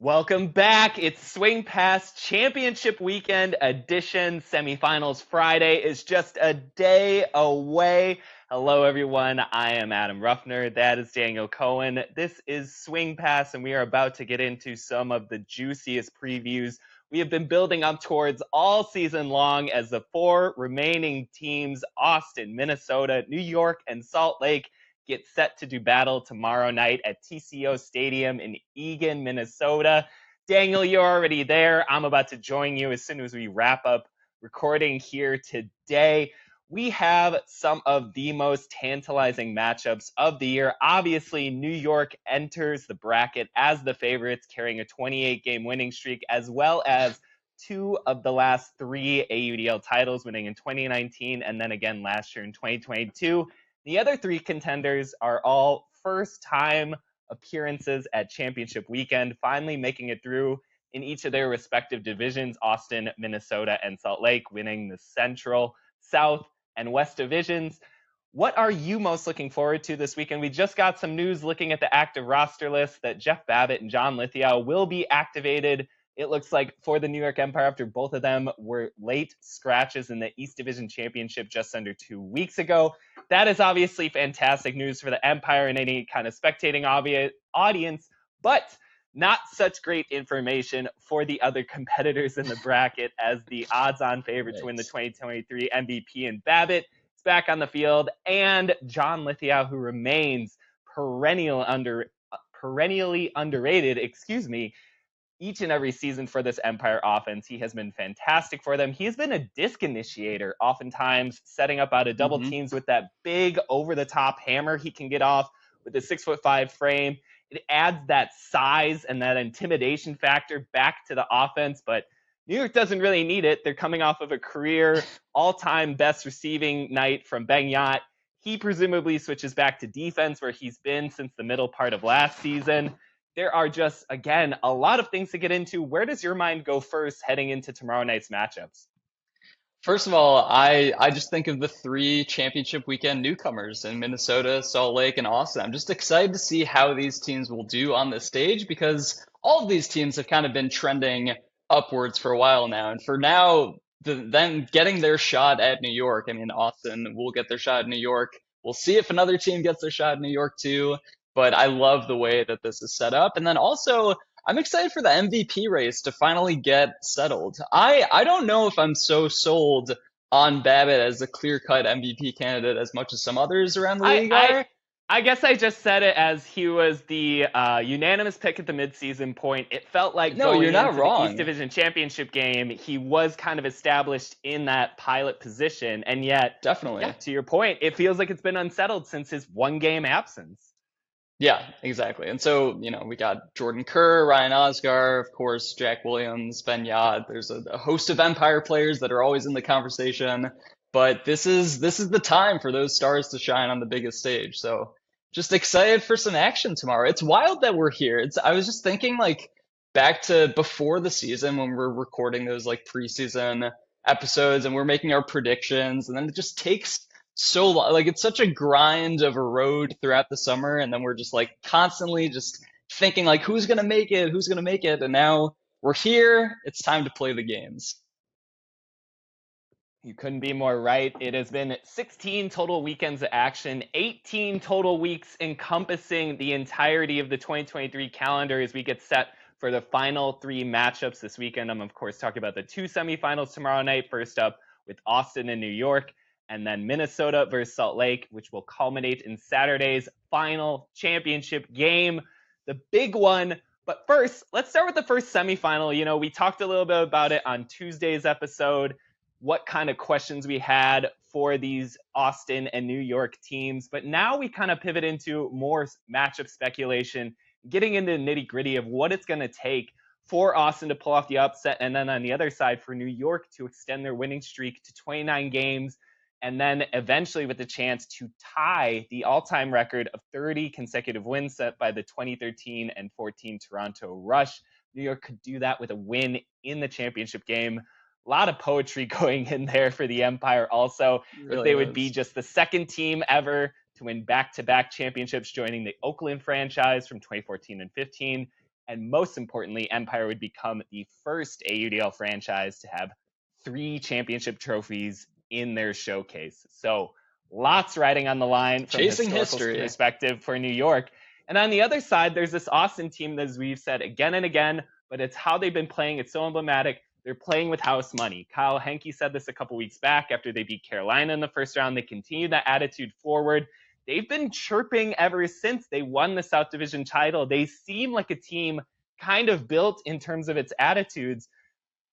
Welcome back. It's Swing Pass Championship Weekend edition. Semifinals Friday is just a day away. Hello, everyone. I am Adam Ruffner. That is Daniel Cohen. This is Swing Pass, and we are about to get into some of the juiciest previews we have been building up towards all season long as the four remaining teams, Austin, Minnesota, New York, and Salt Lake, get set to do battle tomorrow night at TCO Stadium in Eagan, Minnesota. Daniel, you're already there. I'm about to join you as soon as we wrap up recording here today. We have some of the most tantalizing matchups of the year. Obviously, New York enters the bracket as the favorites, carrying a 28-game winning streak, as well as two of the last three AUDL titles, winning in 2019 and then again last year in 2022. The other three contenders are all first-time appearances at championship weekend, finally making it through in each of their respective divisions, Austin, Minnesota, and Salt Lake, winning the Central, South, and West divisions. What are you most looking forward to this weekend? We just got some news looking at the active roster list that Jeff Babbitt and John Lithgow will be activated. It looks like for the New York Empire, after both of them were late scratches in the East Division Championship just under 2 weeks ago. That is obviously fantastic news for the Empire and any kind of spectating audience, but not such great information for the other competitors in the bracket, as the odds-on favorite to win the 2023 MVP and Babbitt is back on the field, and John Lithgow, who remains perennially underrated, each and every season for this Empire offense. He has been fantastic for them. He has been a disc initiator, oftentimes setting up out of double teams with that big over-the-top hammer he can get off with a 6'5" frame. It adds that size and that intimidation factor back to the offense, but New York doesn't really need it. They're coming off of a career all-time best receiving night from Benyat. He presumably switches back to defense, where he's been since the middle part of last season. There are just, again, a lot of things to get into. Where does your mind go first heading into tomorrow night's matchups? First of all, I just think of the three championship weekend newcomers in Minnesota, Salt Lake, and Austin. I'm just excited to see how these teams will do on this stage, because all of these teams have kind of been trending upwards for a while now. And for now, them getting their shot at New York, I mean, Austin will get their shot at New York. We'll see if another team gets their shot at New York too. But I love the way that this is set up. And then also, I'm excited for the MVP race to finally get settled. I don't know if I'm so sold on Babbitt as a clear-cut MVP candidate as much as some others around the league are. I guess I just said it as he was the unanimous pick at the midseason point. It felt like No, you're not into wrong. the East Division Championship game, he was kind of established in that pilot position. And yet, Definitely. Yeah, to your point, it feels like it's been unsettled since his one-game absence. Yeah, exactly. And so, we got Jordan Kerr, Ryan Osgar, of course, Jack Williams, Benyat. There's a host of Empire players that are always in the conversation. But this is the time for those stars to shine on the biggest stage. So just excited for some action tomorrow. It's wild that we're here. I was just thinking back to before the season when we're recording those preseason episodes and we're making our predictions, and then it just takes so long. It's such a grind of a road throughout the summer, and then we're just constantly just thinking who's gonna make it, and now we're here. It's time to play the games. You couldn't be more right. It has been 16 total weekends of action, 18 total weeks encompassing the entirety of the 2023 calendar as we get set for the final three matchups this weekend. I'm, of course, talking about the two semifinals tomorrow night. First up with Austin and New York, and then Minnesota versus Salt Lake, which will culminate in Saturday's final championship game, the big one. But first, let's start with the first semifinal. We talked a little bit about it on Tuesday's episode, what kind of questions we had for these Austin and New York teams. But now we kind of pivot into more matchup speculation, getting into the nitty-gritty of what it's going to take for Austin to pull off the upset, and then on the other side for New York to extend their winning streak to 29 games, and then eventually with the chance to tie the all-time record of 30 consecutive wins set by the 2013 and 14 Toronto Rush. New York could do that with a win in the championship game. A lot of poetry going in there for the Empire also. Really they would be just the second team ever to win back-to-back championships, joining the Oakland franchise from 2014 and 15, And most importantly, Empire would become the first AUDL franchise to have 3 championship trophies in their showcase. So lots riding on the line from a Chasing historical history. perspective for New York. And on the other side, there's this Austin team that, as we've said again and again, but it's how they've been playing. It's so emblematic. They're playing with house money. Kyle Henke said this a couple weeks back after they beat Carolina in the first round. They continued that attitude forward. They've been chirping ever since they won the South Division title. They seem like a team kind of built in terms of its attitudes,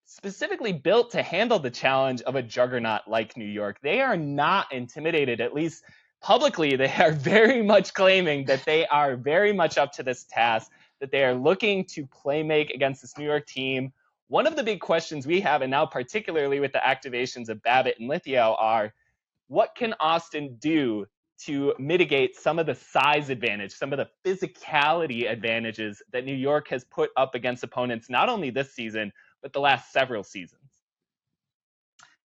specifically built to handle the challenge of a juggernaut like New York. They are not intimidated, at least publicly. They are very much claiming that they are very much up to this task, that they are looking to play make against this New York team. One of the big questions we have, and now particularly with the activations of Babbitt and Lithia, are what can Austin do to mitigate some of the size advantage, some of the physicality advantages that New York has put up against opponents, not only this season, but the last several seasons?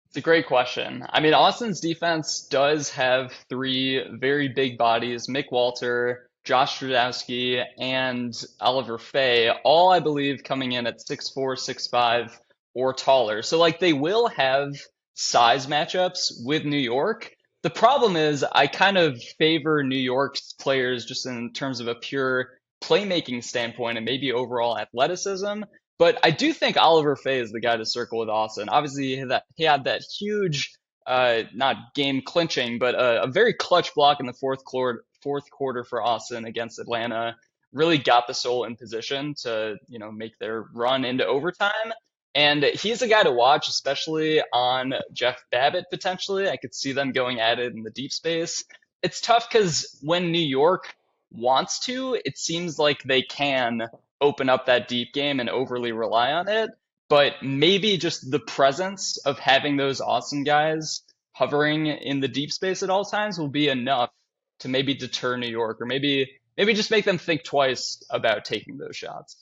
It's a great question. I mean, Austin's defense does have 3 very big bodies: Mick Walter, Josh Strudowski, and Oliver Fay, all I believe coming in at 6'4", 6'5", or taller. So like they will have size matchups with New York. The problem is I kind of favor New York's players just in terms of a pure playmaking standpoint and maybe overall athleticism. But I do think Oliver Fay is the guy to circle with Austin. Obviously, he had that huge, not game clinching, but a very clutch block in the fourth quarter for Austin against Atlanta. Really got the Soul in position to, make their run into overtime. And he's a guy to watch, especially on Jeff Babbitt potentially. I could see them going at it in the deep space. It's tough because when New York wants to, it seems like they can open up that deep game and overly rely on it. But maybe just the presence of having those Austin guys hovering in the deep space at all times will be enough to maybe deter New York, or maybe just make them think twice about taking those shots.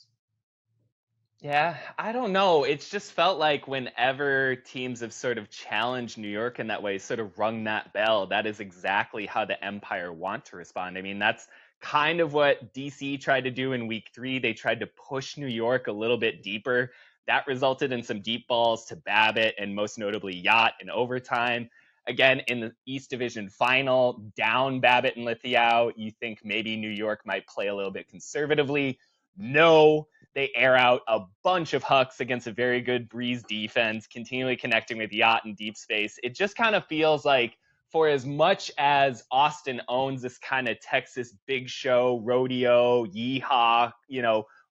Yeah, I don't know. It's just felt like whenever teams have sort of challenged New York in that way, sort of rung that bell, that is exactly how the Empire want to respond. I mean, that's kind of what DC tried to do in week 3. They tried to push New York a little bit deeper. That resulted in some deep balls to Babbitt and most notably Yacht in overtime. Again, in the East Division final, down Babbitt and Lithia, you think maybe New York might play a little bit conservatively. No, they air out a bunch of hucks against a very good Breeze defense, continually connecting with Yacht in deep space. It just kind of feels like, for as much as Austin owns this kind of Texas big show, rodeo, yeehaw,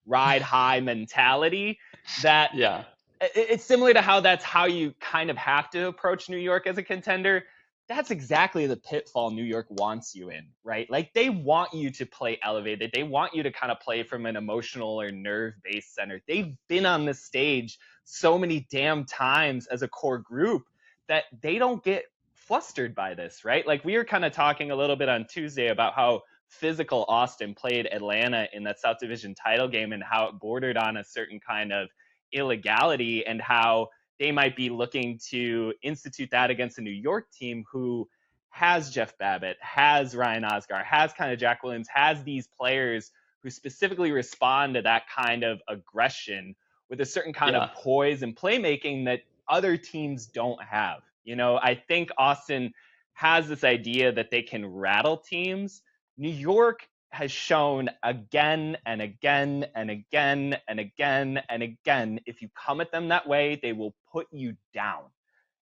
ride high mentality, that Yeah. it's similar to that's how you kind of have to approach New York as a contender. That's exactly the pitfall New York wants you in, right? Like they want you to play elevated. They want you to kind of play from an emotional or nerve-based center. They've been on this stage so many damn times as a core group that they don't get flustered by this, right? Like we were kind of talking a little bit on Tuesday about how physical Austin played Atlanta in that South Division title game and how it bordered on a certain kind of illegality, and how they might be looking to institute that against a New York team who has Jeff Babbitt, has Ryan Osgar, has kind of Jack Williams, has these players who specifically respond to that kind of aggression with a certain kind of poise and playmaking that other teams don't have. I think Austin has this idea that they can rattle teams. New York has shown again and again and again and again and again, if you come at them that way, they will put you down.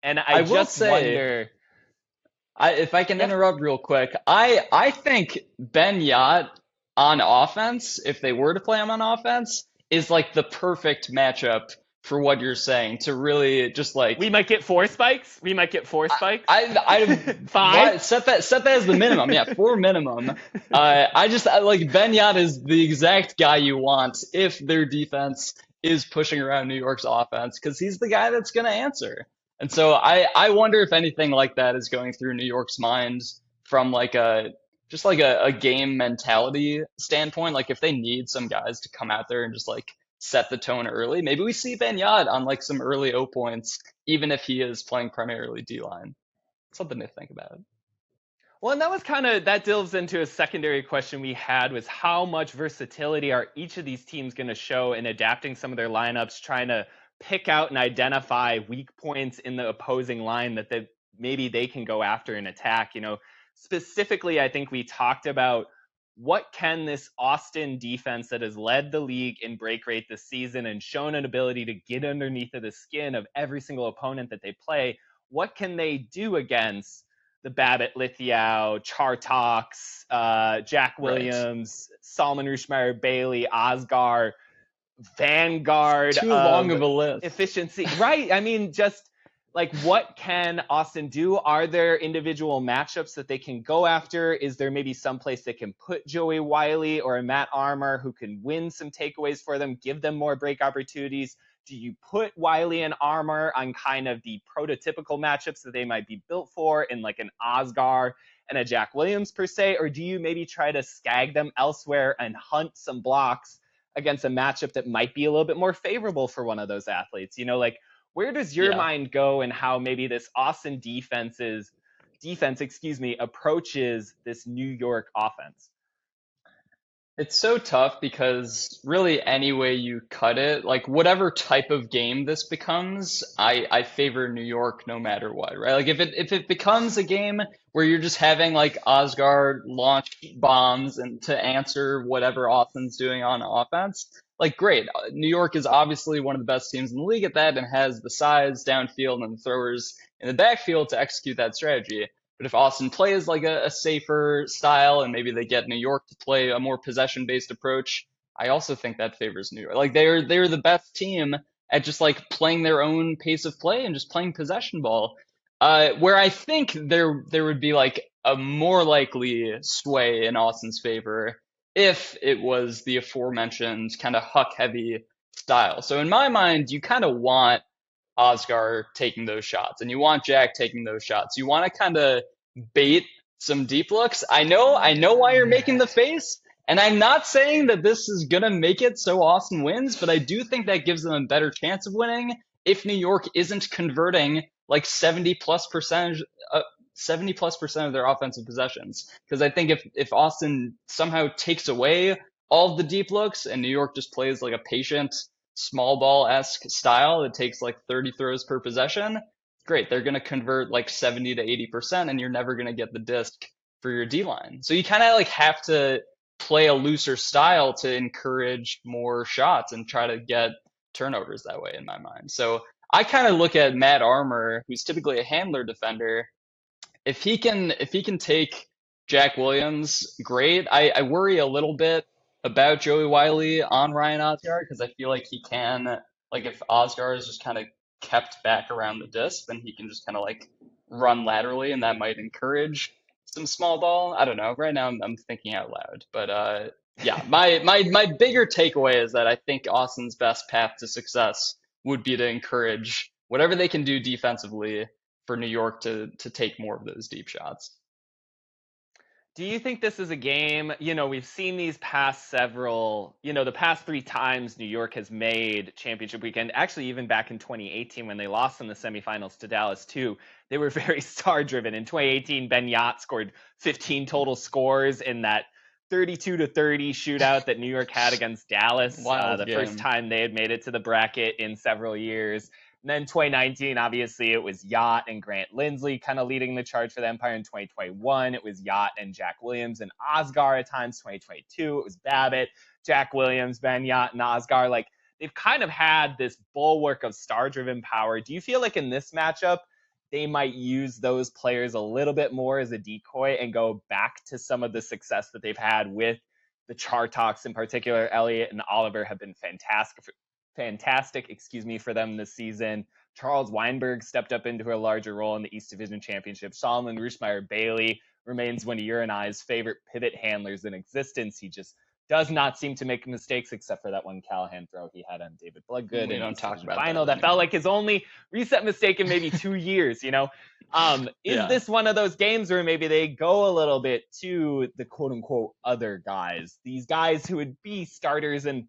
And I just wonder. If I can interrupt real quick, I think Ben Yacht on offense, if they were to play him on offense, is like the perfect matchup for what you're saying, to really just like we might get 4 spikes. I 5. Set that as the minimum. Yeah, 4 minimum. I like Ben Yacht is the exact guy you want if their defense is pushing around New York's offense, because he's the guy that's going to answer. And so I wonder if anything like that is going through New York's mind from like a game mentality standpoint. Like if they need some guys to come out there and just like set the tone early, maybe we see Ben Yacht on like some early O points, even if he is playing primarily D-line. Something to think about. Well, and that delves into a secondary question we had, was how much versatility are each of these teams going to show in adapting some of their lineups, trying to pick out and identify weak points in the opposing line that maybe they can go after and attack. Specifically, I think we talked about what can this Austin defense that has led the league in break rate this season and shown an ability to get underneath of the skin of every single opponent that they play, what can they do against the Babbitt, Lithgow, Chartox, Jack Right. Williams, Salman Rushmeyer, Bailey, Osgar, vanguard Too long of of a list. efficiency. Right. I mean, just like, what can Austin do? Are there individual matchups that they can go after? Is there maybe someplace they can put Joey Wiley or a Matt Armour who can win some takeaways for them, give them more break opportunities? Do you put Wiley and Armour on kind of the prototypical matchups that they might be built for in like an Osgar and a Jack Williams per se? Or do you maybe try to skag them elsewhere and hunt some blocks against a matchup that might be a little bit more favorable for one of those athletes? Like, where does your Yeah. mind go and how maybe this Austin defense, approaches this New York offense? It's so tough because really any way you cut it, like whatever type of game this becomes, I favor New York no matter what, right? Like if it becomes a game where you're just having like Osgard launch bombs and to answer whatever Austin's doing on offense, like great. New York is obviously one of the best teams in the league at that and has the size downfield and the throwers in the backfield to execute that strategy. But if Austin plays like a safer style and maybe they get New York to play a more possession-based approach, I also think that favors New York. Like they're the best team at just like playing their own pace of play and just playing possession ball. Where I think there would be like a more likely sway in Austin's favor if it was the aforementioned kind of huck heavy style. So in my mind, you kind of want Oscar taking those shots and you want Jack taking those shots. You want to kind of bait some deep looks. I know why you're making the face, and I'm not saying that this is gonna make it so Austin wins, but I do think that gives them a better chance of winning if New York isn't converting like 70 plus percent of their offensive possessions. Because I think if Austin somehow takes away all of the deep looks and New York just plays like a patient small ball esque style that takes like 30 throws per possession, great. They're going to convert like 70 to 80%, and you're never going to get the disc for your D line. So you kind of like have to play a looser style to encourage more shots and try to get turnovers that way, in my mind. So I kind of look at Matt Armour, who's typically a handler defender. If he can take Jack Williams, great. I worry a little bit about Joey Wiley on Ryan Osgar because I feel like he can, like if Osgar is just kind of kept back around the disc, then he can just kind of like run laterally, and that might encourage some small ball. I don't know. Right now I'm thinking out loud, but yeah, my bigger takeaway is that I think Austin's best path to success would be to encourage whatever they can do defensively for New York to take more of those deep shots. Do you think this is a game? We've seen these past several, the past three times New York has made championship weekend, actually, even back in 2018 when they lost in the semifinals to Dallas, too. They were very star driven. In 2018, Ben Yacht scored 15 total scores in that 32-30 shootout that New York had against Dallas, Wild the first game. time they had made it to the bracket in several years. And then 2019, obviously, it was Yacht and Grant Lindsley kind of leading the charge for the Empire. In 2021, it was Yacht and Jack Williams and Osgar at times. 2022, it was Babbitt, Jack Williams, Ben Yacht, and Osgar. Like, they've kind of had this bulwark of star-driven power. Do you feel like in this matchup, they might use those players a little bit more as a decoy and go back to some of the success that they've had with the Chartox in particular? Elliott and Oliver have been fantastic, for them this season. Charles Weinberg stepped up into a larger role in the East Division Championship. Solomon Rushmeyer Bailey remains one of your and I's favorite pivot handlers in existence. He just does not seem to make mistakes, except for that one Callahan throw he had on David Bloodgood We in the don't East talk Division about final. that That felt anymore. like his only reset mistake in maybe 2 years. Is Yeah. this one of those games where maybe they go a little bit to the quote unquote other guys, these guys who would be starters and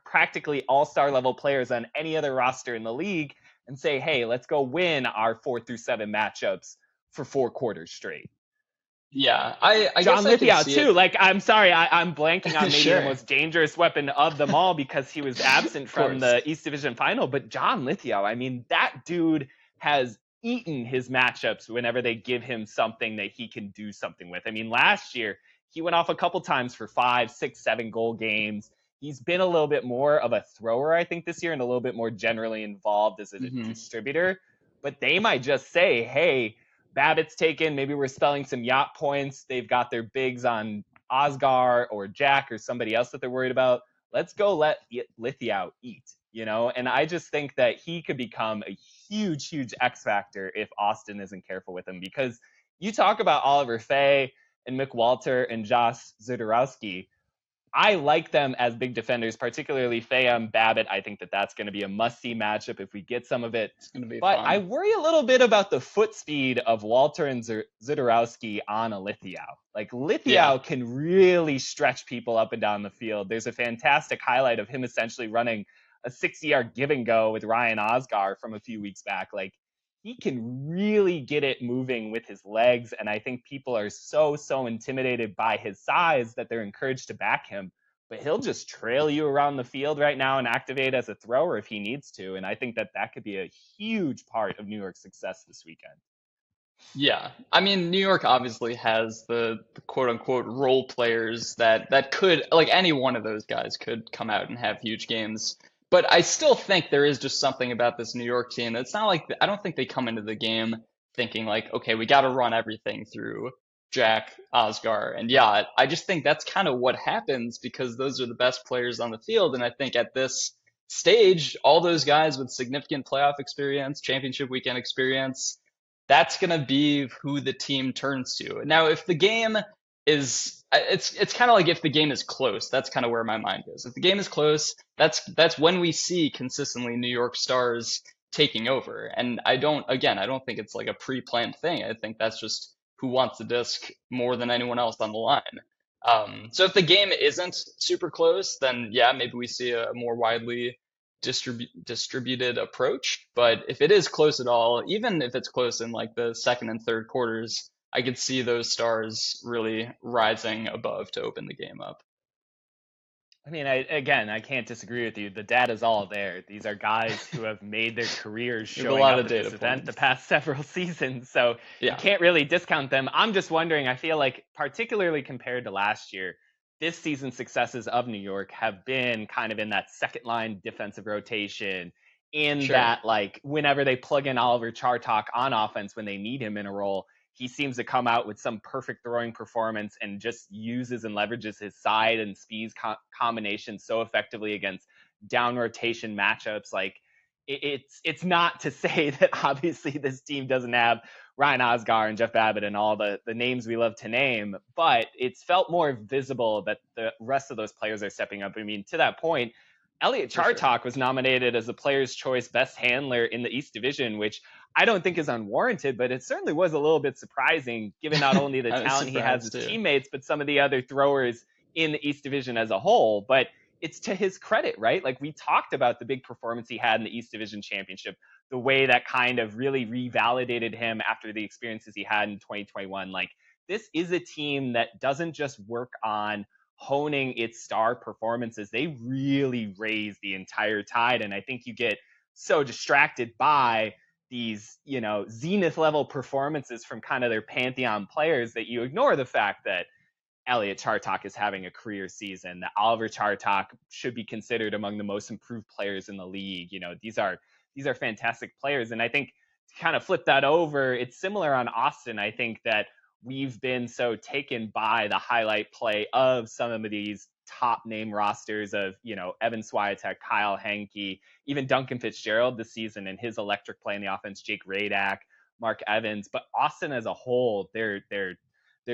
practically all-star level players on any other roster in the league, and say, hey, let's go win our 4 through 7 matchups for 4 quarters straight? Yeah, I John guess I could Lithgow see it. too. Like, I'm sorry, I'm blanking on maybe the Sure, most dangerous weapon of them all because he was absent of from course. the East Division final. But John Lithgow, I mean, that dude has eaten his matchups whenever they give him something that he can do something with. I mean, last year he went off a couple times for 5, 6, 7 goal games. He's been a little bit more of a thrower, I think, this year, and a little bit more generally involved as a Hmm. distributor. But they might just say, hey, Babbitt's taken. Maybe we're spelling some yacht points. They've got their bigs on Osgar or Jack or somebody else that they're worried about. Let's go let Lithgow eat, And I just think that he could become a huge, huge X factor if Austin isn't careful with him. Because you talk about Oliver Fay and Mick Walter and Josh Zudorowski. I like them as big defenders, particularly Fayem Babbitt. I think that that's going to be a must-see matchup if we get some of it. It's gonna be But I fun. worry a little bit about the foot speed of Walter and Zudorowski on a Lithgow. Like, Yeah. Lithgow can really stretch people up and down the field. There's a fantastic highlight of him essentially running a 60-yard give and go with Ryan Osgar from a few weeks back. Like, he can really get it moving with his legs. And I think people are so intimidated by his size that they're encouraged to back him. But he'll just trail you around the field right now and activate as a thrower if he needs to. And I think that that could be a huge part of New York's success this weekend. Yeah. I mean, New York obviously has the quote unquote role players that could, like, any one of those guys could come out and have huge games. But I still think there is just something about this New York team. It's not like I don't think they come into the game thinking like, okay, we got to run everything through Jack, Osgar, and Yacht. I just think that's kind of what happens because those are the best players on the field. And I think at this stage, all those guys with significant playoff experience, championship weekend experience, that's going to be who the team turns to. Now, if the game is it's kind of like if the game is close, that's kind of where my mind goes. If the game is close, that's when we see consistently New York Stars taking over. And I don't think it's like a pre-planned thing. I think that's just who wants the disc more than anyone else on the line. So if the game isn't super close, then yeah, maybe we see a more widely distributed approach. But if it is close at all, even if it's close in like the second and third quarters, I could see those stars really rising above to open the game up. I mean, I can't disagree with you. The data's all there. These are guys who have made their careers We have a showing lot up of at data this event the points. past several seasons, so you Yeah, can't really discount them. I'm just wondering, I feel like, particularly compared to last year, this season's successes of New York have been kind of in that second line defensive rotation, in sure. that, like, whenever they plug in Oliver Chartok on offense when they need him in a role, he seems to come out with some perfect throwing performance and just uses and leverages his side and speed combinations so effectively against down rotation matchups. Like, it's not to say that obviously this team doesn't have Ryan Osgar and Jeff Babbitt and all the names we love to name, but it's felt more visible that the rest of those players are stepping up. I mean, to that point, Elliot For sure. Chartok was nominated as the Players' Choice Best Handler in the East Division, which I don't think is unwarranted, but it certainly was a little bit surprising given not only the I was talent he has surprised as too. teammates, but some of the other throwers in the East Division as a whole. But it's to his credit, right? Like, we talked about the big performance he had in the East Division Championship, the way that kind of really revalidated him after the experiences he had in 2021. Like, this is a team that doesn't just work on honing its star performances. They really raise the entire tide. And I think you get so distracted by these, zenith level performances from kind of their pantheon players that you ignore the fact that Elliot Chartok is having a career season, that Oliver Chartok should be considered among the most improved players in the league. These are fantastic players. And I think to kind of flip that over, it's similar on Austin. I think that we've been so taken by the highlight play of some of these top name rosters of, Evan Swiatek, Kyle Henke, even Duncan Fitzgerald this season and his electric play in the offense, Jake Radak, Mark Evans. But Austin as a whole, their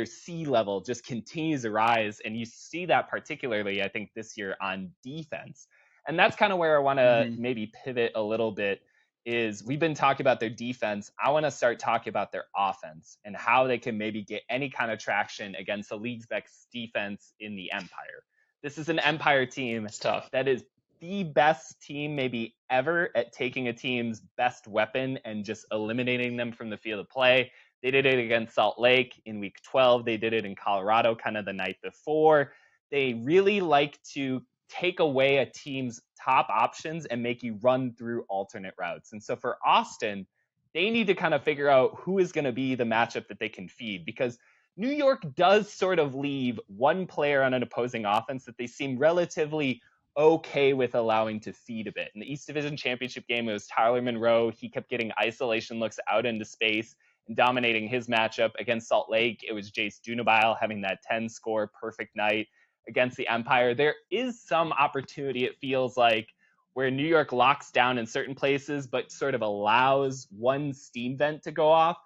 sea level just continues to rise. And you see that particularly, I think, this year on defense. And that's kind of where I want to Hmm. maybe pivot a little bit. Is we've been talking about their defense. I want to start talking about their offense and how they can maybe get any kind of traction against the league's best defense in the Empire. This is an Empire team It's tough. that is the best team maybe ever at taking a team's best weapon and just eliminating them from the field of play. They did it against Salt Lake in week 12. They did it in Colorado kind of the night before. They really like to take away a team's top options and make you run through alternate routes. And so for Austin, they need to kind of figure out who is going to be the matchup that they can feed, because New York does sort of leave one player on an opposing offense that they seem relatively okay with allowing to feed a bit. In the East Division Championship game, it was Tyler Monroe. He kept getting isolation looks out into space and dominating his matchup. Against Salt Lake, it was Jace Dunabile having that 10-score perfect night. Against the Empire, there is some opportunity, it feels like, where New York locks down in certain places, but sort of allows one steam vent to go off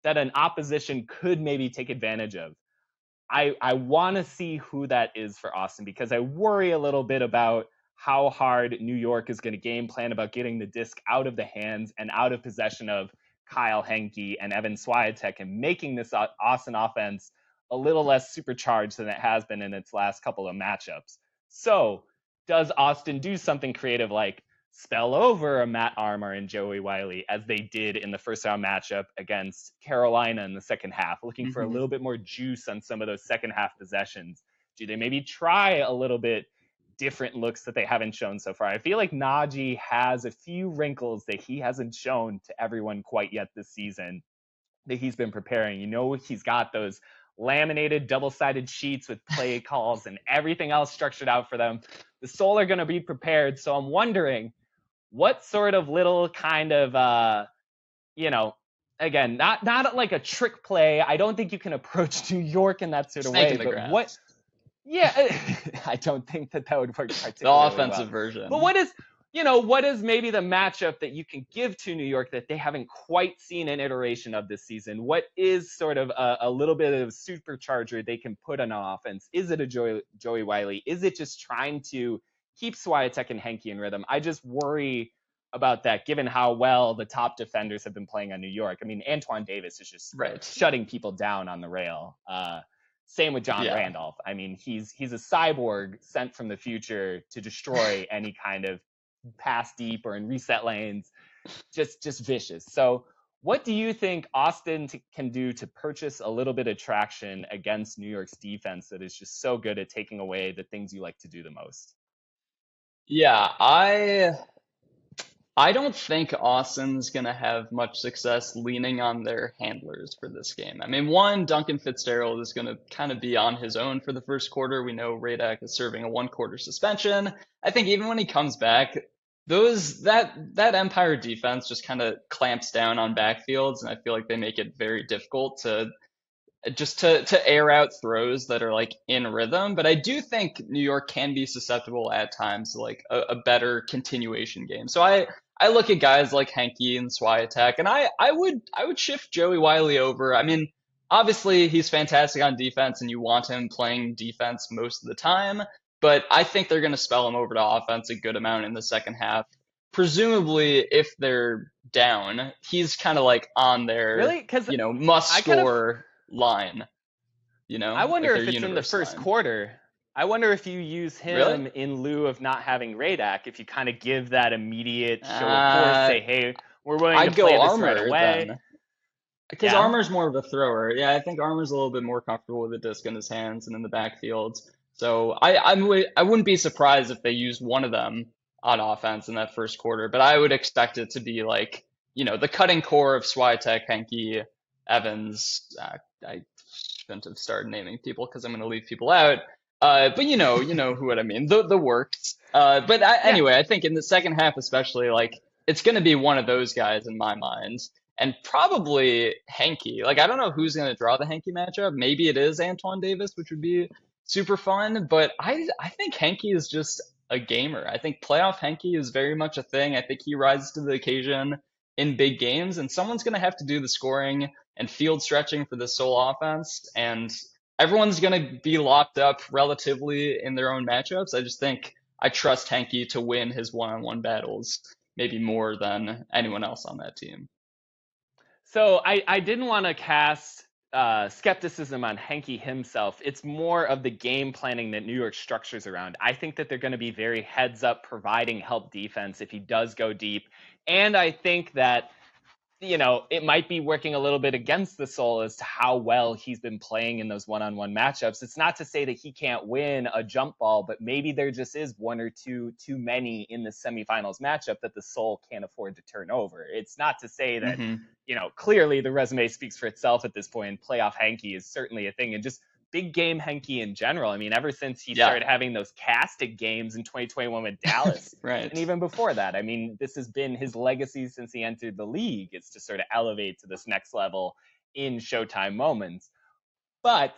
that an opposition could maybe take advantage of. I want to see who that is for Austin, because I worry a little bit about how hard New York is going to game plan about getting the disc out of the hands and out of possession of Kyle Henke and Evan Swiatek, and making this Austin offense a little less supercharged than it has been in its last couple of matchups. So does Austin do something creative like spell over a Matt Armour and Joey Wiley, as they did in the first round matchup against Carolina in the second half, looking for a little bit more juice on some of those second half possessions? Do they maybe try a little bit different looks that they haven't shown so far? I feel like Najee has a few wrinkles that he hasn't shown to everyone quite yet this season that he's been preparing. You know, he's got those laminated double-sided sheets with play calls and everything else structured out for them. The Soul are going to be prepared. So I'm wondering what sort of little kind of, again, not like a trick play. I don't think you can approach New York in that sort of way. But grass. what? Yeah, I don't think that would work The particularly offensive well. version. But what is maybe the matchup that you can give to New York that they haven't quite seen an iteration of this season? What is sort of a little bit of supercharger they can put on offense? Is it a Joey Wiley? Is it just trying to keep Swiatek and Henke in rhythm? I just worry about that, given how well the top defenders have been playing on New York. I mean, Antoine Davis is just shutting people down on the rail. Same with John Randolph. I mean, he's a cyborg sent from the future to destroy any kind of pass deep or in reset lanes. Just vicious. So what do you think Austin can do to purchase a little bit of traction against New York's defense that is just so good at taking away the things you like to do the most? Yeah, I don't think Austin's going to have much success leaning on their handlers for this game. I mean, one, Duncan Fitzgerald is going to kind of be on his own for the first quarter. We know Radak is serving a 1-quarter suspension. I think even when he comes back, that Empire defense just kind of clamps down on backfields, and I feel like they make it very difficult to air out throws that are like in rhythm. But I do think New York can be susceptible at times to like a better continuation game. So I look at guys like Henke and Swiatek, and I would shift Joey Wiley over. I mean, obviously he's fantastic on defense, and you want him playing defense most of the time. But I think they're going to spell him over to offense a good amount in the second half. Presumably, if they're down, he's kind of like on their must score line. I wonder if it's in the first quarter. I wonder if you use him in lieu of not having Radak, if you kind of give that immediate show of force, say, hey, we're willing to play this right away. Because Armour's more of a thrower. Yeah, I think Armour's a little bit more comfortable with the disc in his hands and in the backfield. So I wouldn't be surprised if they used one of them on offense in that first quarter, but I would expect it to be like, the cutting core of Swiatek, Henke, Evans. I shouldn't have started naming people because I'm going to leave people out. But you know what I mean. The works. Anyway, I think in the second half, especially, like it's going to be one of those guys in my mind, and probably Henke. Like I don't know who's going to draw the Henke matchup. Maybe it is Antoine Davis, which would be super fun. But I think Henke is just a gamer. I think playoff Henke is very much a thing. I think he rises to the occasion in big games, and someone's going to have to do the scoring and field stretching for the Soul offense, and everyone's going to be locked up relatively in their own matchups. I just think I trust Henke to win his one-on-one battles maybe more than anyone else on that team. So I didn't want to cast skepticism on Henke himself. It's more of the game planning that New York structures around. I think that they're going to be very heads up providing help defense if he does go deep. And I think that it might be working a little bit against the Soul as to how well he's been playing in those one-on-one matchups. It's not to say that he can't win a jump ball, but maybe there just is one or two too many in the semifinals matchup that the Soul can't afford to turn over. It's not to say that, Hmm. clearly the resume speaks for itself at this point. Playoff Henke is certainly a thing, and just big game Henke in general. I mean, ever since he Yeah, started having those casted games in 2021 with Dallas, right. and even before that, I mean, this has been his legacy since he entered the league. It's to sort of elevate to this next level in Showtime moments. But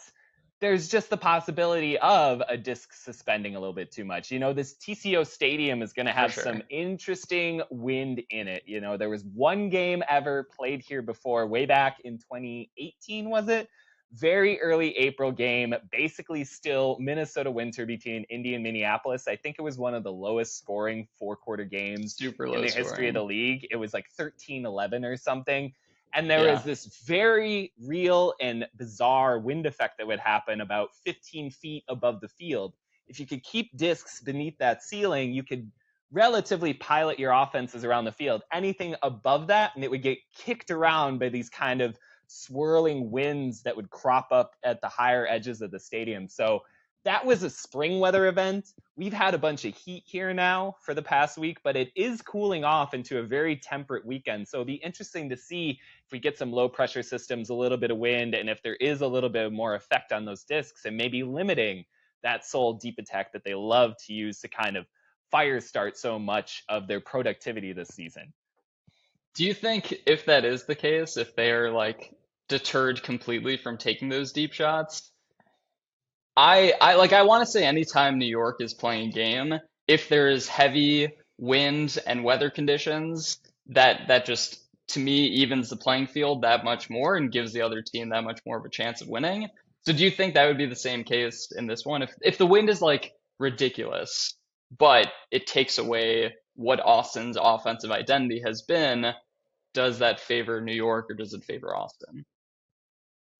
there's just the possibility of a disc suspending a little bit too much. This TCO Stadium is going to For have sure. some interesting wind in it. There was one game ever played here before, way back in 2018, was it? Very early April game, basically still Minnesota winter between Indy and Minneapolis. I think it was one of the lowest scoring four-quarter games Super in low the history of the scoring. league. It was like 13-11 or something. And there was Yeah, this very real and bizarre wind effect that would happen about 15 feet above the field. If you could keep discs beneath that ceiling, you could relatively pilot your offenses around the field. Anything above that, and it would get kicked around by these kind of swirling winds that would crop up at the higher edges of the stadium. So that was a spring weather event. We've had a bunch of heat here now for the past week, but it is cooling off into a very temperate weekend. So it'll be interesting to see if we get some low pressure systems, a little bit of wind, and if there is a little bit more effect on those discs and maybe limiting that Soul deep attack that they love to use to kind of fire start so much of their productivity this season. do you think if that is the case, if they are like deterred completely from taking those deep shots, I want to say anytime New York is playing a game, if there is heavy wind and weather conditions, that just to me evens the playing field that much more and gives the other team that much more of a chance of winning. So do you think that would be the same case in this one? If the wind is like ridiculous, but it takes away what Austin's offensive identity has been, does that favor New York or does it favor Austin?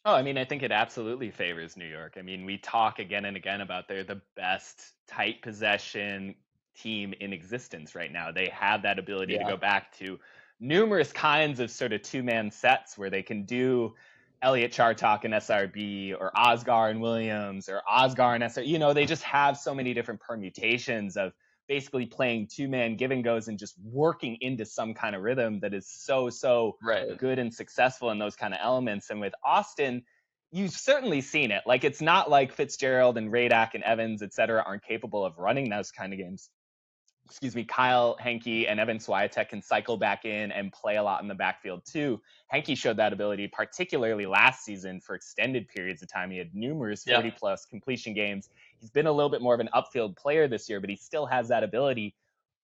Oh, I mean, I think it absolutely favors New York. I mean, we talk again and again about they're the best tight possession team in existence right now. They have that ability to Yeah, go back to numerous kinds of sort of two-man sets where they can do Elliot Chartok and SRB or Osgar and Williams or Osgar and SR. They just have so many different permutations of basically playing two-man give and goes and just working into some kind of rhythm that is so right, good and successful in those kind of elements. And with Austin, you've certainly seen it. Like, it's not like Fitzgerald and Radak and Evans, et cetera, aren't capable of running those kind of games. Excuse me, Kyle Henke and Evan Swiatek can cycle back in and play a lot in the backfield too. Henke showed that ability, particularly last season for extended periods of time. He had numerous yeah, 40 plus completion games. He's been a little bit more of an upfield player this year, but he still has that ability.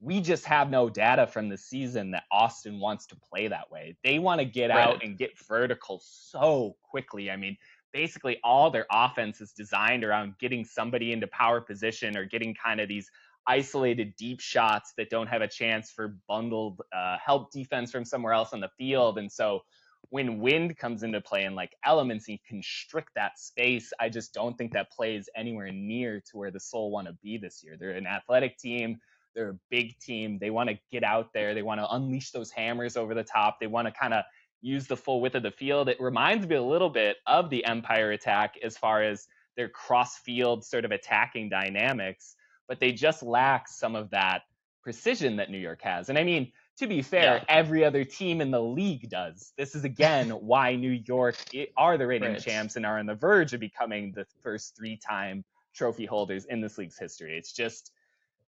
We just have no data from the season that Austin wants to play that way. They want to get right, out and get vertical so quickly. I mean, basically all their offense is designed around getting somebody into power position or getting kind of these isolated deep shots that don't have a chance for bundled help defense from somewhere else on the field. And so when wind comes into play and like elements and you constrict that space, I just don't think that plays anywhere near to where the Soul want to be this year. They're an athletic team. They're a big team. They want to get out there. They want to unleash those hammers over the top. They want to kind of use the full width of the field. It reminds me a little bit of the Empire attack as far as their cross field sort of attacking dynamics, but they just lack some of that precision that New York has. And I mean, to be fair, yeah, every other team in the league does. This is again why New York are the reigning right. champs and are on the verge of becoming the first three-time trophy holders in this league's history. It's just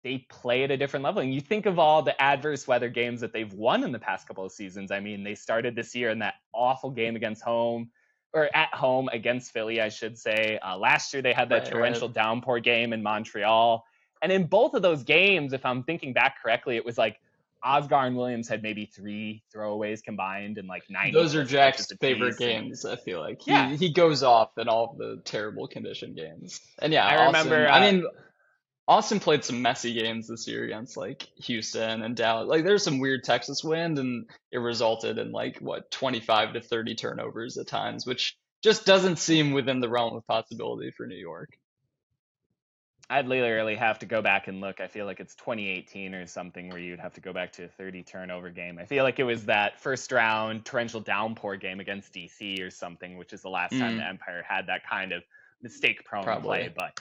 they play at a different level. And you think of all the adverse weather games that they've won in the past couple of seasons. I mean, they started this year in that awful game against home, or at home against Philly, I should say. Last year they had that Right, right. torrential downpour game in Montreal. And in both of those games, if I'm thinking back correctly, it was like Osgar and Williams had maybe 3 throwaways combined and like 90 Those are plus pitches Jack's favorite apiece. And games, I feel like. yeah, He goes off in all of the terrible condition games. And yeah, I Austin, remember I mean, Austin played some messy games this year against like Houston and Dallas. Like there's some weird Texas wind and it resulted in like what 25 to 30 turnovers at times, which just doesn't seem within the realm of possibility for New York. I'd literally have to go back and look. I feel like it's 2018 or something where you'd have to go back to a 30 turnover game. I feel like it was that first round torrential downpour game against DC or something, which is the last time the Empire had that kind of mistake prone play. Probably. But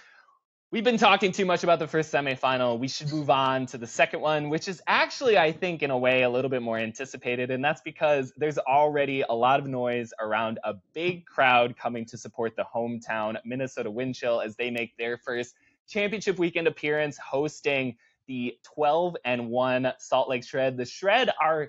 we've been talking too much about the first semifinal. We should move on to the second one, which is actually, I think, in a way, a little bit more anticipated. And that's because there's already a lot of noise around a big crowd coming to support the hometown Minnesota Wind Chill as they make their first championship weekend appearance hosting the 12-1 Salt Lake Shred. The Shred are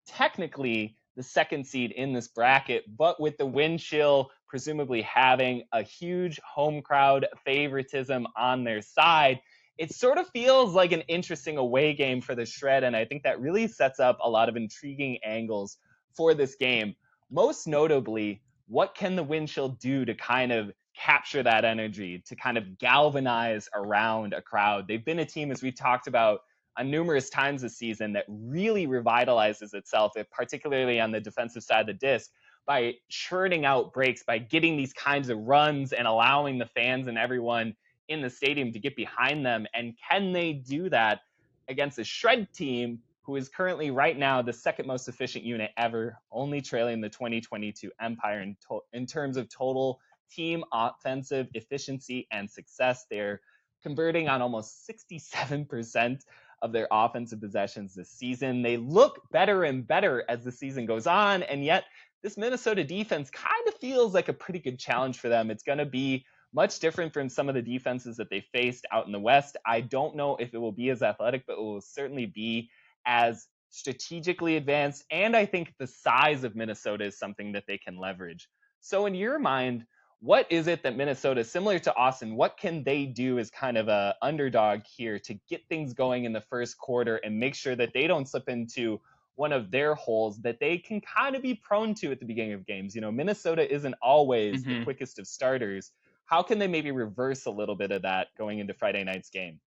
technically the second seed in this bracket, but with the Wind Chill presumably having a huge home crowd favoritism on their side, it sort of feels like an interesting away game for the Shred, and I think that really sets up a lot of intriguing angles for this game. Most notably, what can the Wind Chill do to kind of capture that energy, to kind of galvanize around a crowd? They've been a team, as we've talked about on numerous times this season, that really revitalizes itself, particularly on the defensive side of the disc, by churning out breaks, by getting these kinds of runs and allowing the fans and everyone in the stadium to get behind them. And can they do that against a Shred team who is currently right now the second most efficient unit ever, only trailing the 2022 Empire in terms of total team offensive efficiency and success? They're converting on almost 67% of their offensive possessions this season. They look better and better as the season goes on, and yet this Minnesota defense kind of feels like a pretty good challenge for them. It's going to be much different from some of the defenses that they faced out in the West. I don't know if it will be as athletic, but it will certainly be as strategically advanced. And I think the size of Minnesota is something that they can leverage. So in your mind, what is it that Minnesota, similar to Austin, what can they do as kind of a underdog here to get things going in the first quarter and make sure that they don't slip into one of their holes that they can kind of be prone to at the beginning of games? You know, Minnesota isn't always the quickest of starters. How can they maybe reverse a little bit of that going into Friday night's game?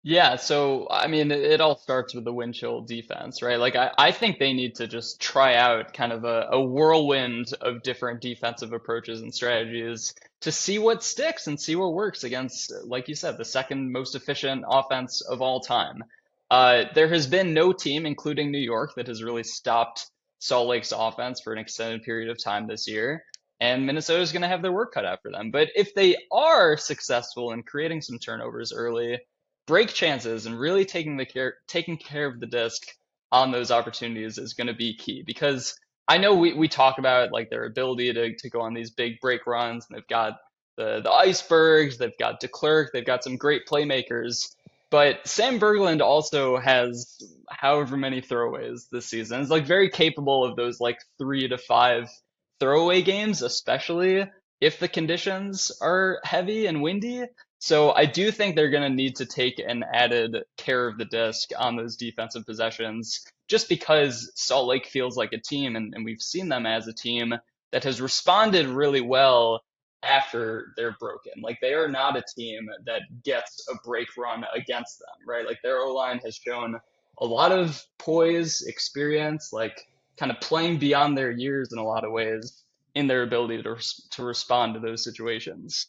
Yeah, so I mean, it all starts with the wind chill defense, right? Like, I think they need to just try out kind of a whirlwind of different defensive approaches and strategies to see what sticks and see what works against, like you said, the second most efficient offense of all time. There has been no team, including New York, that has really stopped Salt Lake's offense for an extended period of time this year. And Minnesota's going to have their work cut out for them. But if they are successful in creating some turnovers early, break chances and really taking care of the disc on those opportunities is going to be key, because I know we talk about like their ability to go on these big break runs, and they've got the icebergs, they've got DeClerc, they've got some great playmakers, but Sam Berglund also has however many throwaways this season. It's like very capable of those like 3 to 5 throwaway games, especially if the conditions are heavy and windy. So I do think they're going to need to take an added care of the disc on those defensive possessions, just because Salt Lake feels like a team, and we've seen them as a team that has responded really well after they're broken. Like, they are not a team that gets a break run against them, right? Like, their O-line has shown a lot of poise, experience, like kind of playing beyond their years in a lot of ways in their ability to respond to those situations.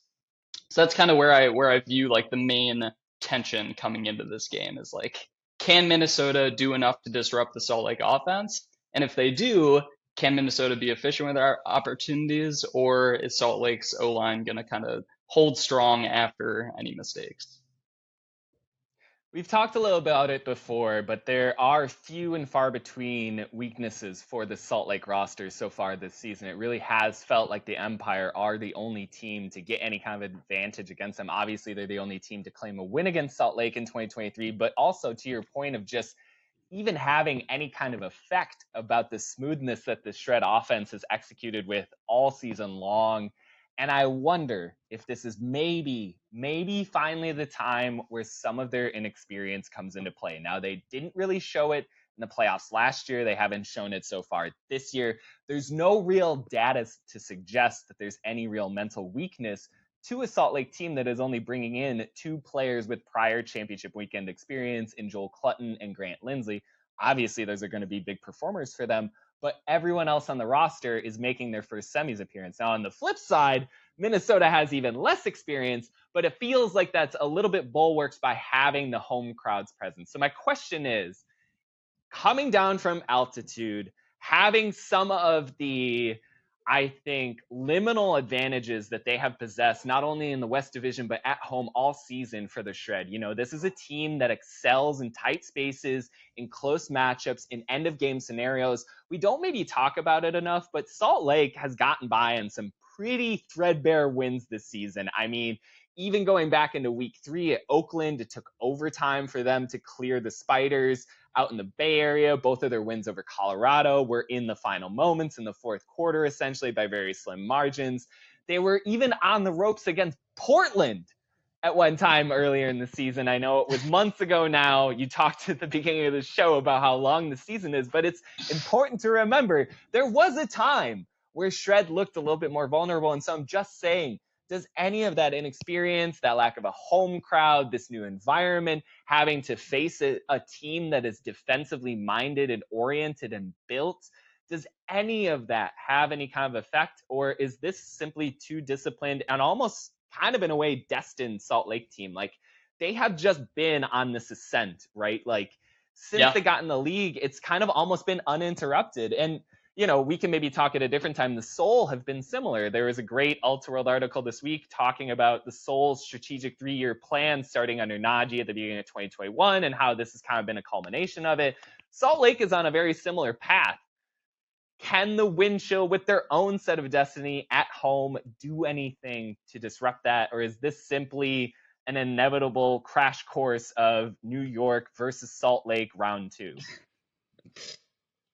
So that's kind of where I view like the main tension coming into this game is like, can Minnesota do enough to disrupt the Salt Lake offense? And if they do, can Minnesota be efficient with our opportunities, or is Salt Lake's O-line going to kind of hold strong after any mistakes? We've talked a little about it before, but there are few and far between weaknesses for the Salt Lake roster so far this season. It really has felt like the Empire are the only team to get any kind of advantage against them. Obviously, they're the only team to claim a win against Salt Lake in 2023, but also to your point of just even having any kind of effect about the smoothness that the Shred offense has executed with all season long. And I wonder if this is maybe finally the time where some of their inexperience comes into play. Now, they didn't really show it in the playoffs last year. They haven't shown it so far this year. There's no real data to suggest that there's any real mental weakness to a Salt Lake team that is only bringing in 2 players with prior championship weekend experience in Joel Clutton and Grant Lindsley. Obviously, those are going to be big performers for them. but everyone else on the roster is making their first semis appearance. Now, on the flip side, Minnesota has even less experience, but it feels like that's a little bit bulwarks by having the home crowd's presence. So my question is, coming down from altitude, having some of the, I think, liminal advantages that they have possessed, not only in the West Division, but at home all season for the Shred. You know, this is a team that excels in tight spaces, in close matchups, in end of game scenarios. We don't maybe talk about it enough, but Salt Lake has gotten by in some pretty threadbare wins this season. I mean, even going back into week 3 at Oakland, it took overtime for them to clear the Spiders. Out in the Bay Area, both of their wins over Colorado were in the final moments in the fourth quarter, essentially by very slim margins. They were even on the ropes against Portland at one time earlier in the season. I know it was months ago now. You talked at the beginning of the show about how long the season is, but it's important to remember there was a time where Shred looked a little bit more vulnerable. And so I'm just saying, does any of that inexperience, that lack of a home crowd, this new environment, having to face a team that is defensively minded and oriented and built, does any of that have any kind of effect? Or is this simply too disciplined and almost kind of in a way destined Salt Lake team? Like, they have just been on this ascent, right? Like, since they got in the league, it's kind of almost been uninterrupted. And you know, we can maybe talk at a different time. The Soul have been similar. There was a great Ultraworld article this week talking about the Soul's strategic 3-year plan starting under Najee at the beginning of 2021 and how this has kind of been a culmination of it. Salt Lake is on a very similar path. Can the wind chill with their own set of destiny at home do anything to disrupt that? Or is this simply an inevitable crash course of New York versus Salt Lake round 2?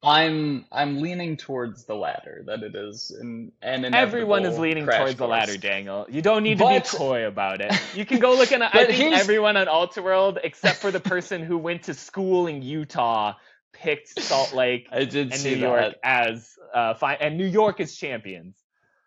I'm leaning towards the latter, that it is an Everyone is inevitable leaning crash towards the course. latter, Daniel. You don't need to be coy about it. You can go look at, I think everyone on Ultraworld, except for the person who went to school in Utah, picked Salt Lake and New York as and New York as champions.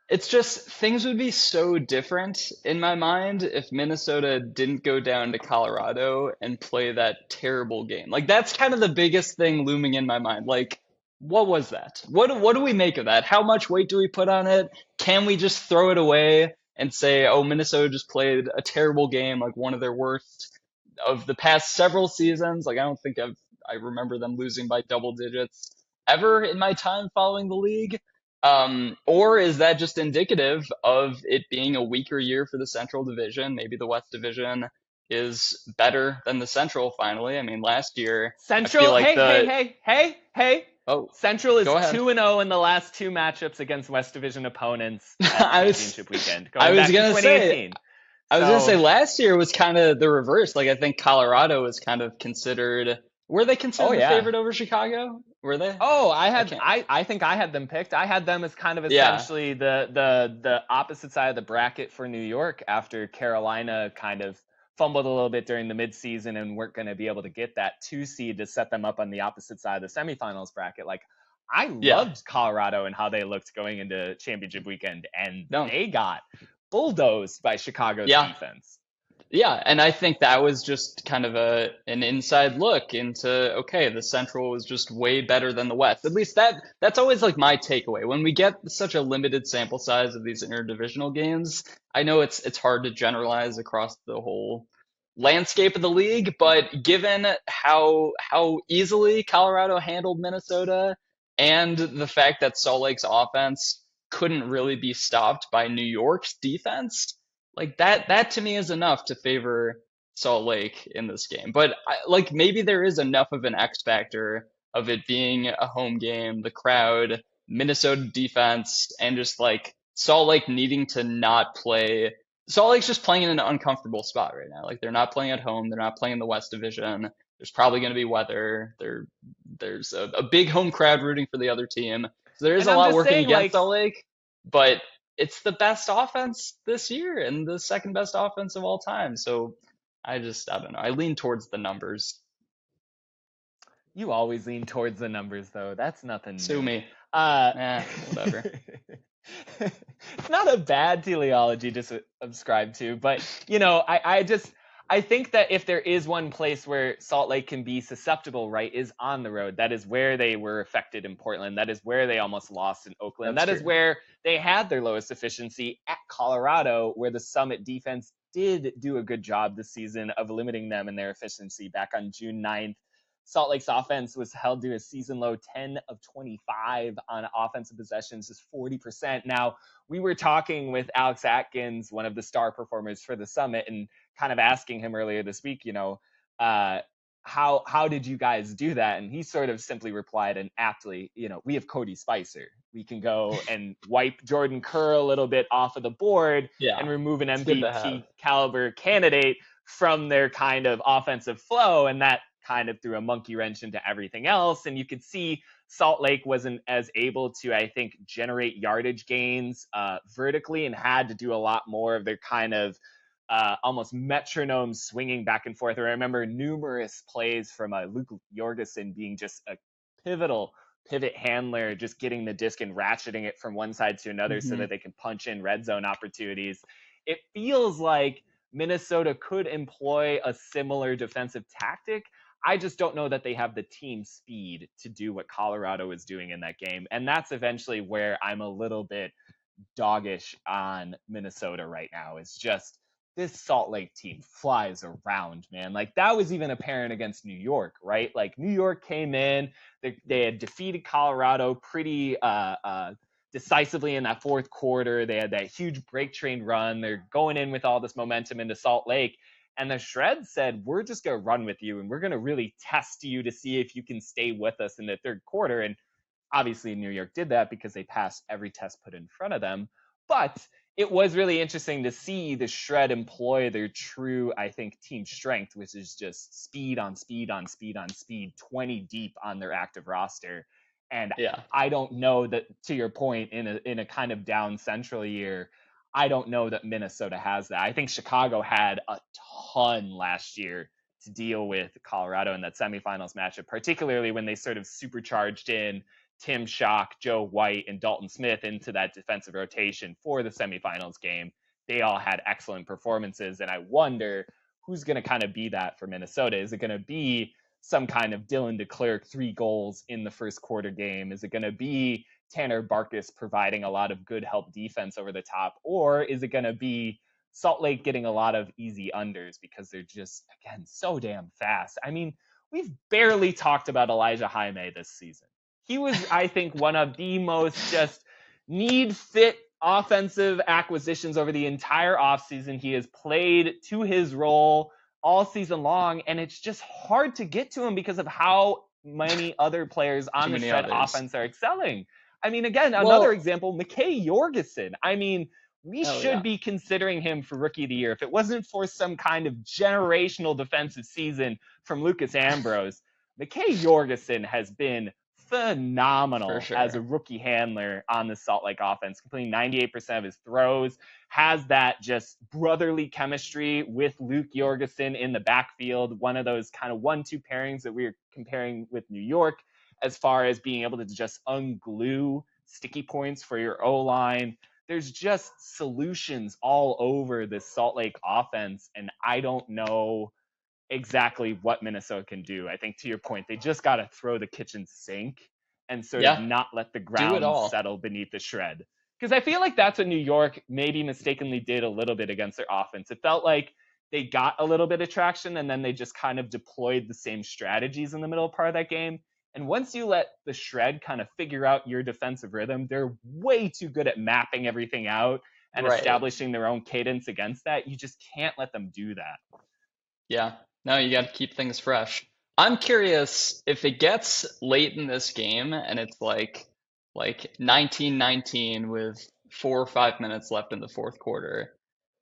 It's just, things would be so different in my mind if Minnesota didn't go down to Colorado and play that terrible game. Like, that's kind of the biggest thing looming in my mind. Like, what was that? What do we make of that? How much weight do we put on it? Can we just throw it away and say, oh, Minnesota just played a terrible game, like one of their worst of the past several seasons? Like, I don't think I remember them losing by double digits ever in my time following the league. Or is that just indicative of it being a weaker year for the Central Division? Maybe the West Division is better than the Central finally. I mean, last year, Central, I feel like hey. Oh, Central is 2-0 in the last 2 matchups against West Division opponents at championship weekend. I was gonna say last year was kind of the reverse. Like, I think Colorado was kind of considered. Were they considered the favorite over Chicago? Were they? Oh, I think I had them picked. I had them as kind of essentially the opposite side of the bracket for New York after Carolina kind of fumbled a little bit during the midseason and weren't going to be able to get that 2 seed to set them up on the opposite side of the semifinals bracket. Like, I loved Colorado and how they looked going into championship weekend, and they got bulldozed by Chicago's defense. Yeah, and I think that was just kind of an inside look into, okay, the Central was just way better than the West. At least that's always like my takeaway. When we get such a limited sample size of these interdivisional games, I know it's hard to generalize across the whole landscape of the league, but given how easily Colorado handled Minnesota and the fact that Salt Lake's offense couldn't really be stopped by New York's defense, like that to me is enough to favor Salt Lake in this game. But like, maybe there is enough of an X factor of it being a home game, the crowd, Minnesota defense, and just like Salt Lake needing to not play. Salt Lake's just playing in an uncomfortable spot right now. Like, they're not playing at home. They're not playing in the West Division. There's probably going to be weather. There's a big home crowd rooting for the other team. So there is a lot working against Salt Lake, but it's the best offense this year and the second best offense of all time. So I don't know. I lean towards the numbers. You always lean towards the numbers, though. That's nothing new. Sue me. Whatever. It's not a bad teleology to subscribe to, but, you know, I I think that if there is one place where Salt Lake can be susceptible, right, is on the road. That is where they were affected in Portland. That is where they almost lost in Oakland. That's That is true. where they had their lowest efficiency at Colorado, where the Summit defense did do a good job this season of limiting them in their efficiency. Back on June 9th, Salt Lake's offense was held to a season low 10 of 25 on offensive possessions, just 40%. Now, we were talking with Alex Atkins, one of the star performers for the Summit, and kind of asking him earlier this week, how did you guys do that? And he sort of simply replied, and aptly, we have Cody Spicer. We can go and wipe Jordan Kerr a little bit off of the board and Yeah, remove an it's good to have. MVP caliber candidate from their kind of offensive flow. And that kind of threw a monkey wrench into everything else. And you could see Salt Lake wasn't as able to, I think, generate yardage gains vertically, and had to do a lot more of their kind of almost metronome swinging back and forth. I remember numerous plays from Luke Jorgensen being just a pivotal pivot handler, just getting the disc and ratcheting it from one side to another so Hmm. that they can punch in red zone opportunities. It feels like Minnesota could employ a similar defensive tactic. I just don't know that they have the team speed to do what Colorado is doing in that game. And that's eventually where I'm a little bit doggish on Minnesota right now. Is just this Salt Lake team flies around, man. Like that was even apparent against New York, right? Like New York came in, they had defeated Colorado pretty decisively in that fourth quarter. They had that huge break train run. They're going in with all this momentum into Salt Lake. And the Shred said, we're just going to run with you and we're going to really test you to see if you can stay with us in the third quarter. And obviously, New York did that because they passed every test put in front of them. But it was really interesting to see the Shred employ their true, I think, team strength, which is just speed on speed on speed on speed, 20 deep on their active roster. And Yeah. I don't know that, to your point, in a kind of down central year, I don't know that Minnesota has that. I think Chicago had a ton last year to deal with Colorado in that semifinals matchup, particularly when they sort of supercharged in Tim Schock, Joe White, and Dalton Smith into that defensive rotation for the semifinals game. They all had excellent performances, and I wonder who's going to kind of be that for Minnesota. Is it going to be some kind of Dylan DeClerc 3 goals in the first quarter game? Is it going to be Tanner Barkis providing a lot of good help defense over the top? Or is it going to be Salt Lake getting a lot of easy unders because they're just, again, so damn fast? I mean, we've barely talked about Elijah Jaime this season. He was, I think, one of the most just need fit offensive acquisitions over the entire offseason. He has played to his role all season long, and it's just hard to get to him because of how many other players Too on the many Shred others. offense are excelling. I mean, again, another Well, example, McKay Jorgensen. I mean, we oh should yeah. be considering him for Rookie of the Year. If it wasn't for some kind of generational defensive season from Lucas Ambrose, McKay Jorgensen has been For phenomenal as a sure. rookie handler on the Salt Lake offense, completing 98% of his throws, has that just brotherly chemistry with Luke Jorgensen in the backfield, one of those kind of 1-2 pairings that we were comparing with New York as far as being able to just unglue sticky points for your O-line. There's just solutions all over this Salt Lake offense, and I don't know exactly what Minnesota can do. I think to your point, they just got to throw the kitchen sink and sort of Yeah, not let the do it ground all. settle beneath the Shred. Because I feel like that's what New York maybe mistakenly did a little bit against their offense. It felt like they got a little bit of traction and then they just kind of deployed the same strategies in the middle part of that game. And once you let the Shred kind of figure out your defensive rhythm, they're way too good at mapping everything out and Right. establishing their own cadence against that. You just can't let them do that. Yeah. No, you got to keep things fresh. I'm curious if it gets late in this game and it's like 19-19 with 4 or 5 minutes left in the fourth quarter.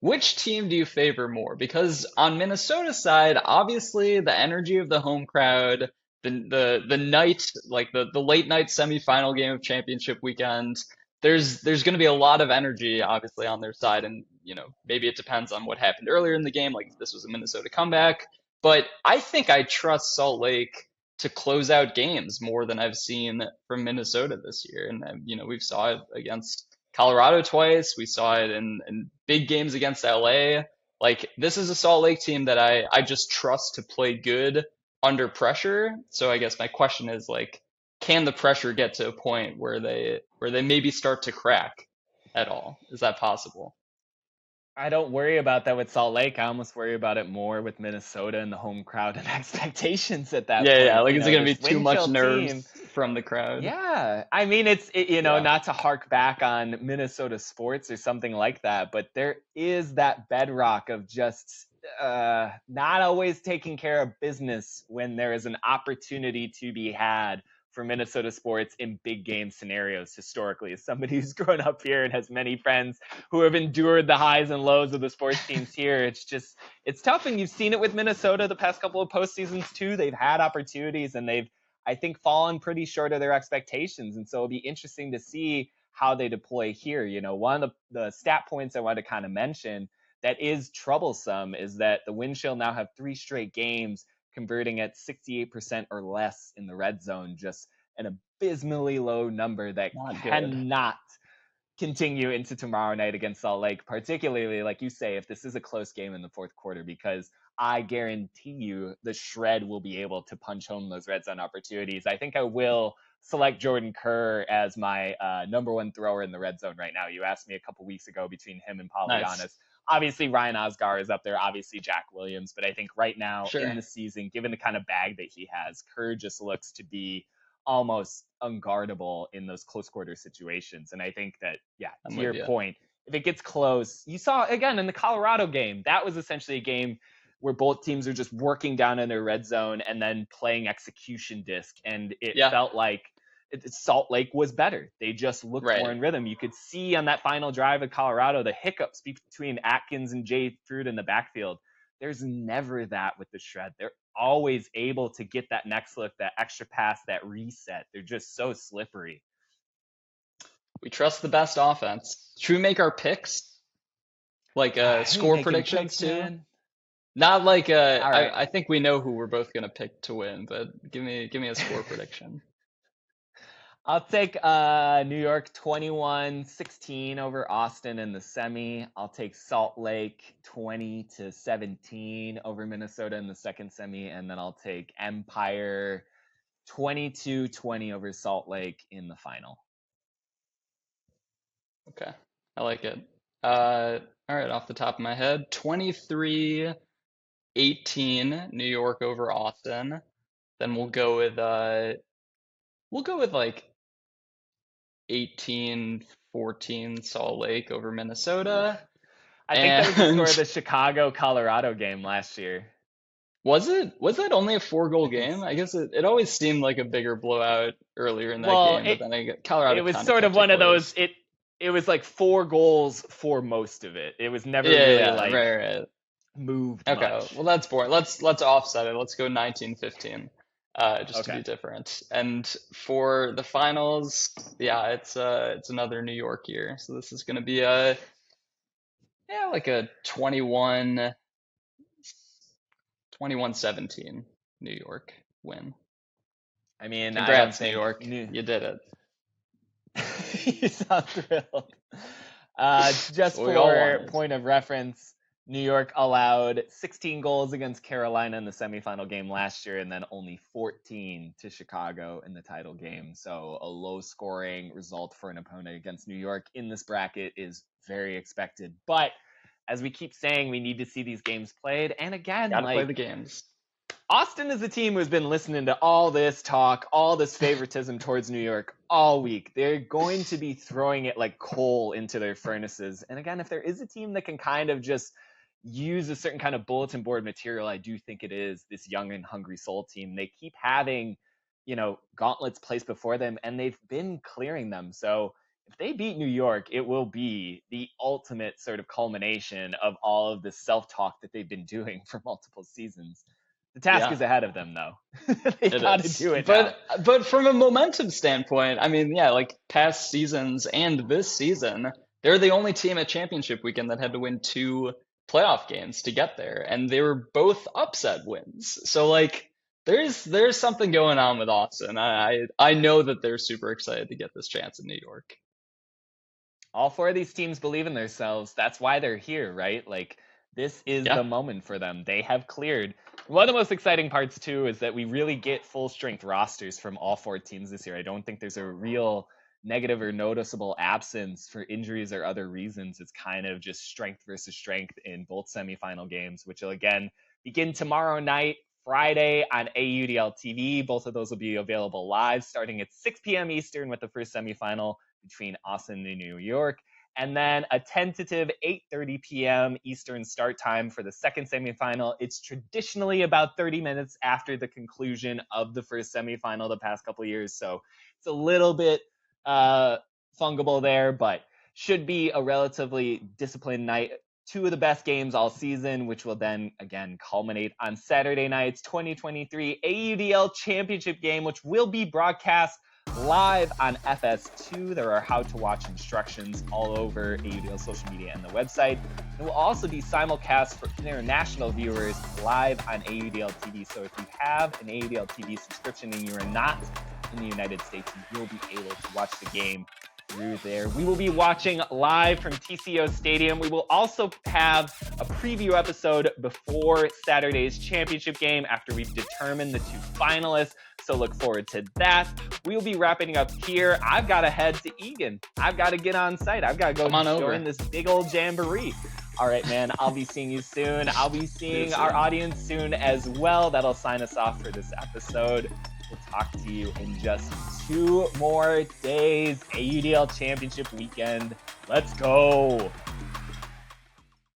Which team do you favor more? Because on Minnesota's side, obviously the energy of the home crowd, the night, like the late night semifinal game of championship weekend, there's going to be a lot of energy obviously on their side, and maybe it depends on what happened earlier in the game, like if this was a Minnesota comeback. But I think I trust Salt Lake to close out games more than I've seen from Minnesota this year, and we've saw it against Colorado twice. We saw it in big games against LA. Like, this is a Salt Lake team that I just trust to play good under pressure. So I guess my question is, like, can the pressure get to a point where they maybe start to crack at all? Is that possible? I don't worry about that with Salt Lake. I almost worry about it more with Minnesota and the home crowd and expectations at that Yeah, yeah. point. Like, is it gonna be This too wind much chill team. nerves from the crowd? Yeah, I mean, Yeah, not to hark back on Minnesota sports or something like that, but there is that bedrock of just not always taking care of business when there is an opportunity to be had for Minnesota sports in big game scenarios historically. As somebody who's grown up here and has many friends who have endured the highs and lows of the sports teams here, it's tough, and you've seen it with Minnesota the past couple of postseasons too. They've had opportunities and they've, I think, fallen pretty short of their expectations. And so it'll be interesting to see how they deploy here. One of the stat points I wanted to kind of mention that is troublesome is that the Wind Chill now have 3 straight games converting at 68% or less in the red zone, just an abysmally low number that not good. cannot continue into tomorrow night against Salt Lake, particularly, like you say, if this is a close game in the fourth quarter, because I guarantee you the Shred will be able to punch home those red zone opportunities. I think I will select Jordan Kerr as my number one thrower in the red zone right now. You asked me a couple weeks ago between him and Nice. Polyanis. Obviously, Ryan Osgar is up there. Obviously, Jack Williams. But I think right now in Sure. the season, given the kind of bag that he has, Kerr just looks to be almost unguardable in those close quarter situations. And I think that, yeah, I'm to with your you. point, if it gets close, you saw again in the Colorado game, that was essentially a game where both teams are just working down in their red zone and then playing execution disc. And it Yeah, felt like Salt Lake was better. They just looked more right. in rhythm. You could see on that final drive of Colorado the hiccups between Atkins and Jay Fruit in the backfield. There's never that with the Shred. They're always able to get that next look, that extra pass, that reset. They're just so slippery. We trust the best offense. Should we make our picks? Like I hate score making predictions picks, too? man. Not like All right. I think we know who we're both gonna pick to win, but give me a score prediction. I'll take New York 21-16 over Austin in the semi. I'll take Salt Lake 20-17 over Minnesota in the second semi. And then I'll take Empire 22-20 over Salt Lake in the final. Okay, I like it. All right, off the top of my head, 23-18 New York over Austin. Then we'll go with like 18-14 Salt Lake over Minnesota. I think that was the score of And the Chicago-Colorado game last year. was that only a 4 goal I think game? I guess it always seemed like a bigger blowout earlier in that well, game, but then it Colorado was kind of sort of kept it one of those close. it was like 4 goals for most of it. It was never Yeah, really yeah, like right, right. moved Okay, much. well that's boring. Let's offset it. Let's go 19-15, just to Okay. be different. And for the finals, yeah, it's another New York year. So this is gonna be a like a 21-17 New York win. I mean, I don't Congrats, New think York. You did it. you sound thrilled. That's Just what we all for wanted. point of reference, New York allowed 16 goals against Carolina in the semifinal game last year, and then only 14 to Chicago in the title game. So a low-scoring result for an opponent against New York in this bracket is very expected. But as we keep saying, we need to see these games played. And again, Got to play like the games. Austin is a team who's been listening to all this talk, all this favoritism towards New York all week. They're going to be throwing it like coal into their furnaces. And again, if there is a team that can kind of just use a certain kind of bulletin board material, I do think it is this young and hungry Soul team. They keep having, gauntlets placed before them, and they've been clearing them. So if they beat New York, it will be the ultimate sort of culmination of all of the self-talk that they've been doing for multiple seasons. The task Yeah, is ahead of them, though. They've it got to is. do it now. But from a momentum standpoint, I mean, yeah, like past seasons and this season, they're the only team at championship weekend that had to win 2 playoff games to get there, and they were both upset wins. So like there's something going on with Austin. I know that they're super excited to get this chance in New York. All 4 of these teams believe in themselves. That's why they're here, right? Like this is Yeah. the moment for them. They have cleared. One of the most exciting parts, too, is that we really get full-strength rosters from all 4 teams this year. I don't think there's a real negative or noticeable absence for injuries or other reasons. It's kind of just strength versus strength in both semifinal games, which will, again, begin tomorrow night, Friday on AUDL TV. Both of those will be available live starting at 6 p.m. Eastern with the first semifinal between Austin and New York. And then a tentative 8:30 p.m. Eastern start time for the second semifinal. It's traditionally about 30 minutes after the conclusion of the first semifinal the past couple of years. So it's a little bit fungible there, but should be a relatively disciplined night. 2 of the best games all season, which will then, again, culminate on Saturday night's 2023 AUDL Championship game, which will be broadcast live on FS2. There are how-to-watch instructions all over AUDL social media and the website. It will also be simulcast for international viewers live on AUDL TV. So if you have an AUDL TV subscription and you are not in the United States, you will be able to watch the game through there. We will be watching live from TCO Stadium. We will also have a preview episode before Saturday's championship game after we've determined the 2 finalists. So look forward to that. We will be wrapping up here. I've got to head to Egan. I've got to get on site. I've got to go join this big old jamboree. All right, man, I'll be seeing you soon. I'll be seeing our audience soon as well. That'll sign us off for this episode. We'll talk to you in just 2 more days. AUDL Championship weekend. Let's go.